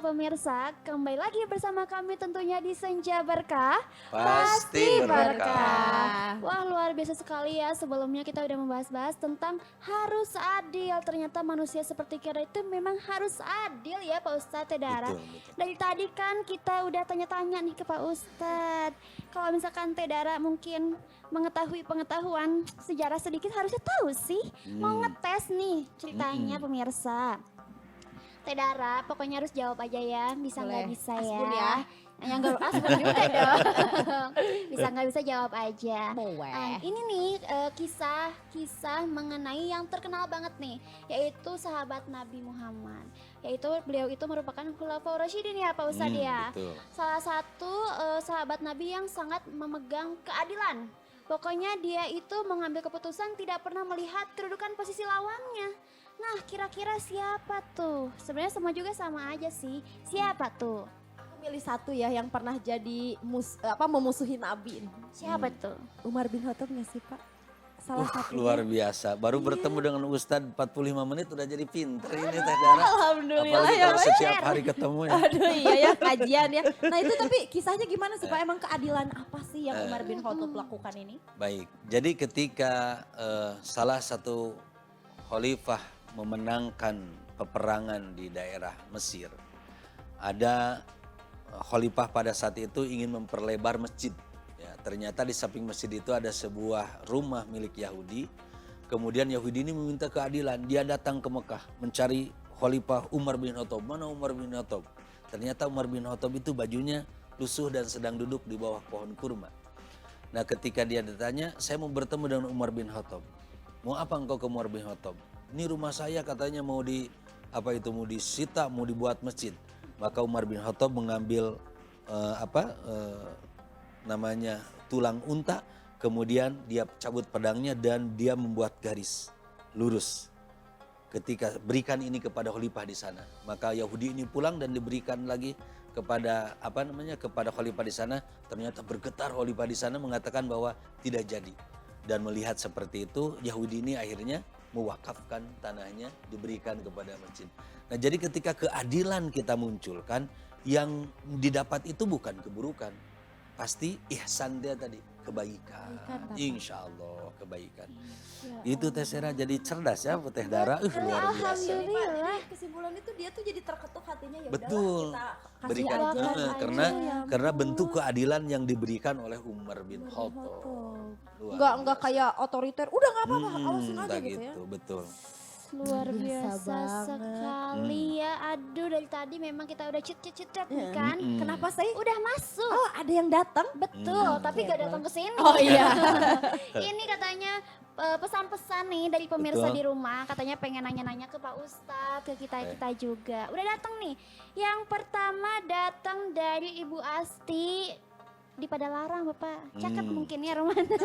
pemirsa, kembali lagi bersama kami tentunya di Senja Berkah. Pasti berkah. Wah, luar biasa sekali ya. Sebelumnya kita udah membahas-bahas tentang harus adil. Ternyata manusia seperti kita itu memang harus adil ya Pak Ustadz Tedara. Betul. Dari tadi kan kita udah tanya-tanya nih ke Pak Ustadz. Kalau misalkan Tedara mungkin mengetahui pengetahuan sejarah sedikit harusnya tahu sih. Mau ngetes nih ceritanya pemirsa. Tedara, pokoknya harus jawab aja ya, bisa nggak Boleh. bisa Asbun ya. ya. Yang gak asbun juga dong. Bisa nggak bisa jawab aja. Boleh. Ini nih kisah mengenai yang terkenal banget nih, yaitu sahabat Nabi Muhammad. Yaitu beliau itu merupakan Khulafaur Rasyidin ya Pak Ustadz ya. Betul. Salah satu sahabat Nabi yang sangat memegang keadilan. Pokoknya dia itu mengambil keputusan tidak pernah melihat kedudukan posisi lawannya. Nah, kira-kira siapa tuh? Sebenarnya semua juga sama aja sih. Siapa tuh? Aku milih satu ya yang pernah jadi memusuhi Nabi. Siapa tuh? Umar bin Khattab nggak sih Pak? Salah satunya. Luar biasa. Baru bertemu dengan Ustadz 45 menit udah jadi pinter ini Teh Dara. Alhamdulillah Apalagi ya kalau Pak. setiap hari ketemu ya. Aduh iya ya kajian ya. Nah itu tapi kisahnya gimana sih Pak? Emang keadilan apa sih yang Umar bin Khattab lakukan ini? Baik, jadi ketika salah satu khalifah memenangkan peperangan di daerah Mesir, ada khalifah pada saat itu ingin memperlebar masjid. Ya, ternyata di samping masjid itu ada sebuah rumah milik Yahudi. Kemudian Yahudi ini meminta keadilan. Dia datang ke Mekah mencari khalifah Umar bin Khattab. Mana Umar bin Khattab? Ternyata Umar bin Khattab itu bajunya lusuh dan sedang duduk di bawah pohon kurma. Nah ketika dia ditanya, saya mau bertemu dengan Umar bin Khattab. Mau apa engkau ke Umar bin Khattab? Ini rumah saya katanya mau disita, mau dibuat masjid. Maka Umar bin Khattab mengambil tulang unta, kemudian dia cabut pedangnya dan dia membuat garis lurus. Ketika berikan ini kepada khalifah di sana, maka Yahudi ini pulang dan diberikan lagi kepada kepada khalifah di sana. Ternyata bergetar khalifah di sana mengatakan bahwa tidak jadi. Dan melihat seperti itu, Yahudi ini akhirnya mewakafkan tanahnya, diberikan kepada masjid. Nah jadi ketika keadilan kita munculkan, yang didapat itu bukan keburukan. Pasti ihsan dia tadi, kebaikan. Insya Allah kebaikan. Itu Teh Sera jadi cerdas ya Bu Teh Dara. Luar biasa. Alhamdulillah. Kesimpulan itu dia tuh jadi terketuk hatinya ya Betul. udahlah kita kasih Berikan aja. karena bentuk keadilan yang diberikan oleh Umar bin Khattab. Luar Enggak biasa. kayak otoriter. Udah enggak apa-apa, awasin aja tak gitu ya. betul. Luar Biasa biasa banget. sekali ya. Aduh, dari tadi memang kita udah cit nih kan. Kenapa sih? Udah masuk. Oh ada yang datang? Betul, tapi Oke, gak datang ke sini. Oh iya. Ini katanya pesan-pesan nih dari pemirsa Betul. di rumah, katanya pengen nanya-nanya ke Pak Ustadz, ke kita juga. Udah datang nih. Yang pertama datang dari Ibu Asti di Padalarang, Bapak. Cakep mungkin ya rumahnya.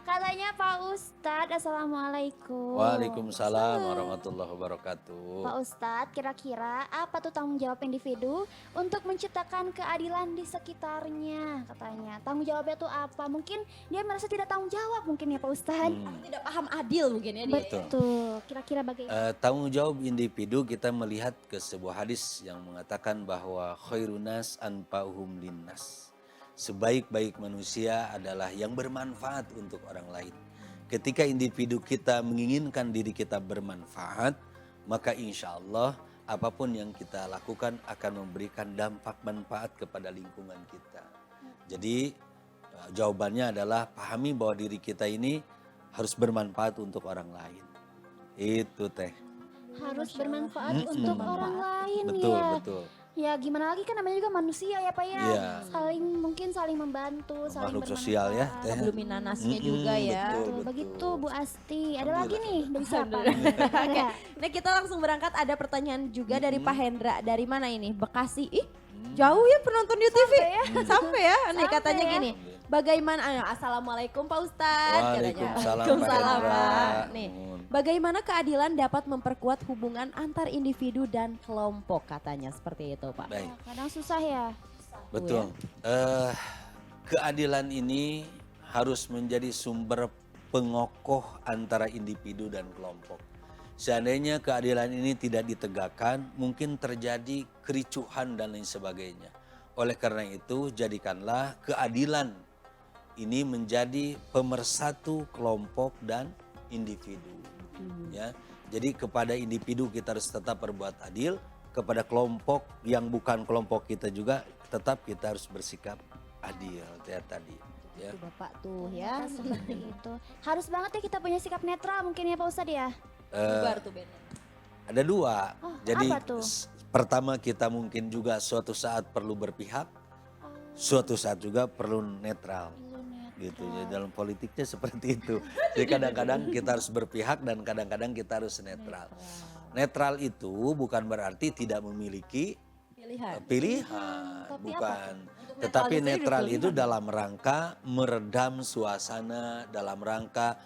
Katanya Pak Ustadz, Assalamualaikum. Waalaikumsalam warahmatullahi wabarakatuh. Pak Ustadz, kira-kira apa tuh tanggung jawab individu untuk menciptakan keadilan di sekitarnya katanya. Tanggung jawabnya tuh apa? Mungkin dia merasa tidak tanggung jawab mungkin ya Pak Ustadz. Aku tidak paham adil mungkin ya dia. Betul. Betul, kira-kira bagaimana? Tanggung jawab individu kita melihat ke sebuah hadis yang mengatakan bahwa khairunas anfa'uhum linnas. Sebaik-baik manusia adalah yang bermanfaat untuk orang lain. Ketika individu kita menginginkan diri kita bermanfaat, maka insya Allah apapun yang kita lakukan akan memberikan dampak manfaat kepada lingkungan kita. Jadi jawabannya adalah pahami bahwa diri kita ini harus bermanfaat untuk orang lain. Itu Teh. Harus bermanfaat untuk orang lain Betul, ya. betul. Ya gimana lagi kan namanya juga manusia ya Pak ya. Iya. Saling membantu, saling Makhluk bermanfaat. sosial ya Teh. Belum minanasnya juga ya. betul. Betul, begitu Bu Asti. Ada lagi nih dari siapa? Oke, nah kita langsung berangkat. Ada pertanyaan juga dari Pak Hendra. Dari mana ini? Bekasi. Ih, jauh ya penonton di TV. Sampai ya. Nih katanya ya. gini. Bagaimana? Assalamualaikum Pak Ustadz. Waalaikumsalam, Waalaikumsalam Pak Hendra. Pak. Nih, bagaimana keadilan dapat memperkuat hubungan antar individu dan kelompok katanya seperti itu Pak. Baik. Kadang susah ya. Betul. Keadilan ini harus menjadi sumber pengokoh antara individu dan kelompok. Seandainya keadilan ini tidak ditegakkan, mungkin terjadi kericuhan dan lain sebagainya. Oleh karena itu, jadikanlah keadilan ini menjadi pemersatu kelompok dan individu. Ya, jadi kepada individu kita harus tetap berbuat adil, kepada kelompok yang bukan kelompok kita juga tetap kita harus bersikap adil ya tadi. Ya. Itu Bapak tuh ya. Seperti itu. Harus banget ya kita punya sikap netral mungkin ya Pak Ustadz ya. Bubar tuh Ben. Ada dua. Oh, Jadi apa tuh? pertama kita mungkin juga suatu saat perlu berpihak, suatu saat juga perlu netral. Gitu ya, dalam politiknya seperti itu. Jadi kadang-kadang kita harus berpihak dan kadang-kadang kita harus netral. Netral itu bukan berarti tidak memiliki pilihan, tapi bukan. Untuk Tetapi netral netral itu itu dalam rangka meredam suasana, dalam rangka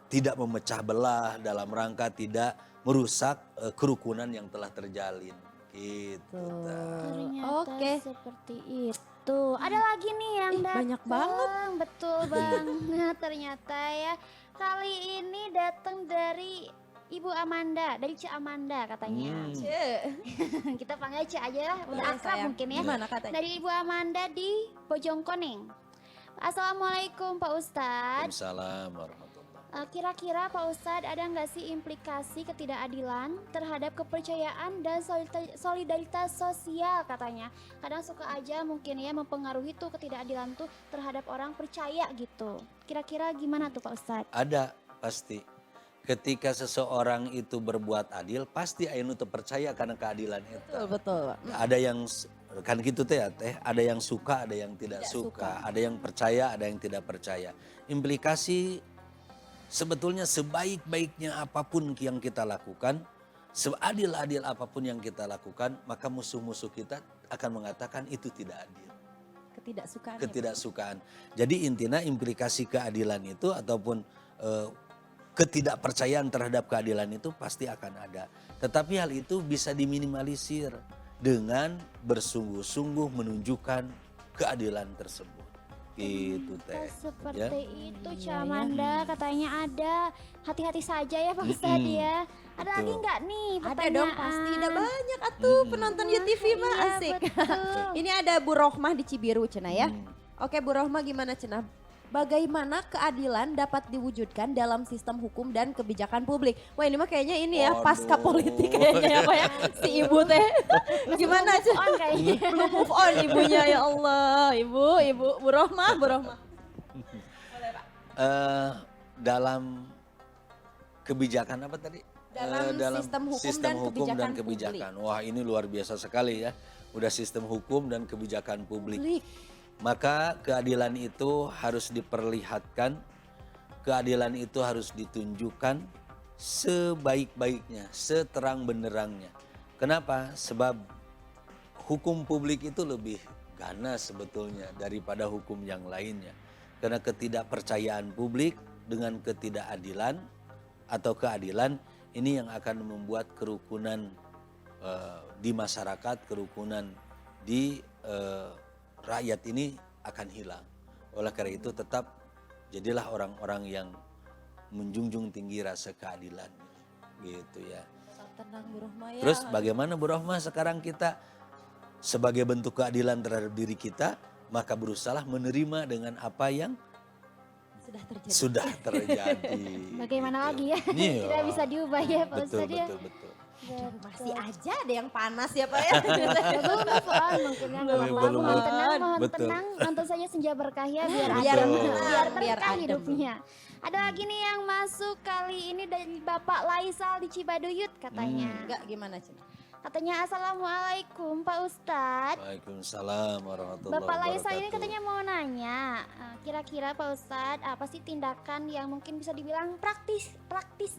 tidak memecah belah, dalam rangka tidak merusak kerukunan yang telah terjalin. Gitu. Ternyata Oke. seperti itu. Ada lagi nih yang datang. banyak banget. Betul banget ternyata ya. Kali ini datang dari Ibu Amanda, dari Cik Amanda katanya. Kita panggil Cik aja lah, udah Boleh, akrab sayang. mungkin ya. Gimana katanya? Dari Ibu Amanda di Bojongkoneng. Assalamualaikum Pak Ustadz. Waalaikumsalam warahmatullahi. Kira-kira Pak Ustadz ada nggak sih implikasi ketidakadilan terhadap kepercayaan dan solidaritas sosial katanya. Kadang suka aja mungkin ya mempengaruhi tuh ketidakadilan tuh terhadap orang percaya gitu. Kira-kira gimana tuh Pak Ustadz? Ada pasti. Ketika seseorang itu berbuat adil, pasti anu terpercaya karena keadilan itu. Betul. Ada yang kan gitu teh, ada yang suka, ada yang tidak suka, ada yang percaya, ada yang tidak percaya. Implikasi sebetulnya sebaik-baiknya apapun yang kita lakukan, seadil-adil apapun yang kita lakukan, maka musuh-musuh kita akan mengatakan itu tidak adil. Ketidaksukaan. Ketidaksukaan. Jadi intinya implikasi keadilan itu ataupun ketidakpercayaan terhadap keadilan itu pasti akan ada. Tetapi hal itu bisa diminimalisir dengan bersungguh-sungguh menunjukkan keadilan tersebut. Gitu teh. Seperti itu Camanda katanya ada. Hati-hati saja ya Pak Ustadz ya. Ada lagi nggak nih Ada pertanyaan? dong pasti, ada banyak atuh penonton UTV mah Iya, asik. betul. Ini ada Bu Rohmah di Cibiru Cenah ya. Oke Bu Rohmah gimana Cenah? Bagaimana keadilan dapat diwujudkan dalam sistem hukum dan kebijakan publik? Wah ini mah kayaknya ini ya pasca politik kayaknya ya Pak ya. Si ibu teh. Gimana Move on Cenah? kayaknya. Belum move on ibunya ya Allah. Ibu Bu Rohmah. Dalam kebijakan apa tadi? Dalam sistem hukum dan kebijakan Wah ini luar biasa sekali ya. Udah sistem hukum dan kebijakan publik. Publik. Maka keadilan itu harus diperlihatkan, keadilan itu harus ditunjukkan sebaik-baiknya, seterang benderangnya. Kenapa? Sebab hukum publik itu lebih ganas sebetulnya daripada hukum yang lainnya. Karena ketidakpercayaan publik dengan ketidakadilan atau keadilan ini yang akan membuat kerukunan di masyarakat, kerukunan di rakyat ini akan hilang. Oleh karena itu tetap jadilah orang-orang yang menjunjung tinggi rasa keadilan. Gitu ya. Tenang Bu Rohmah ya. Terus bagaimana Bu Rohmah sekarang kita sebagai bentuk keadilan terhadap diri kita, maka berusahalah menerima dengan apa yang sudah terjadi. Bagaimana gitu. lagi ya? Iya. Tidak bisa diubah ya Pak Betul, Ustadz ya. betul. Masih aja ada yang panas ya Pak ya. Belum move on mungkin ya. Nggak apa-apa. Belum Mohon tenang, mohon Betul. tenang. Nonton saja senja berkah ya biar Biar adem. tenang, Biar biar berkah adem. hidupnya. Ada lagi nih yang masuk kali ini dari Bapak Laisal di Cibaduyut katanya. Enggak gimana Cenah? Katanya Assalamualaikum Pak Ustadz. Waalaikumsalam warahmatullahi Bapak wabarakatuh. Laisal ini katanya mau nanya, kira-kira Pak Ustadz apa sih tindakan yang mungkin bisa dibilang praktis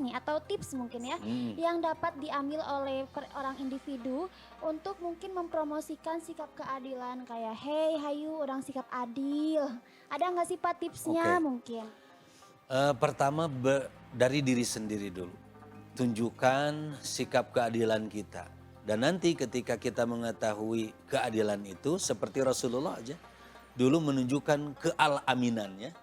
nih atau tips mungkin ya yang dapat diambil oleh orang individu untuk mungkin mempromosikan sikap keadilan kayak hey hayu orang sikap adil. Ada nggak sih Pak tipsnya Oke. mungkin? Pertama dari diri sendiri dulu. Tunjukkan sikap keadilan kita. Dan nanti ketika kita mengetahui keadilan itu seperti Rasulullah aja. Dulu menunjukkan keal-aminannya.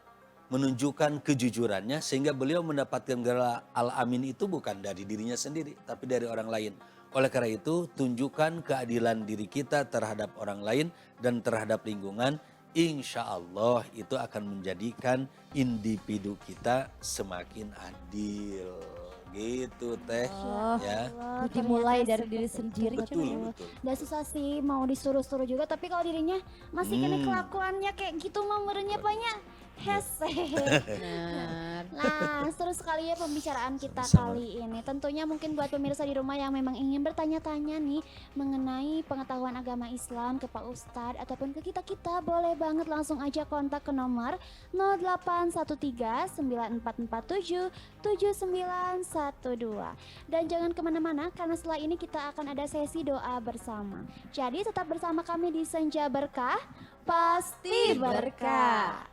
menunjukkan kejujurannya sehingga beliau mendapatkan gelar Al-Amin itu bukan dari dirinya sendiri tapi dari orang lain. Oleh karena itu tunjukkan keadilan diri kita terhadap orang lain dan terhadap lingkungan. Insya Allah itu akan menjadikan individu kita semakin adil. Gitu teh ya. Dimulai dari diri sendiri. Betul. Gak susah sih mau disuruh-suruh juga, tapi kalau dirinya masih kena kelakuannya kayak gitu mah merenya banyak hese. Benar. Nah, seru sekali ya pembicaraan kita Sama-sama. kali ini. Tentunya mungkin buat pemirsa di rumah yang memang ingin bertanya-tanya nih mengenai pengetahuan agama Islam ke Pak Ustadz ataupun ke kita-kita, boleh banget langsung aja kontak ke nomor 0813-9447-7912. Dan jangan kemana-mana karena setelah ini kita akan ada sesi doa bersama. Jadi tetap bersama kami di Senja Berkah, pasti berkah.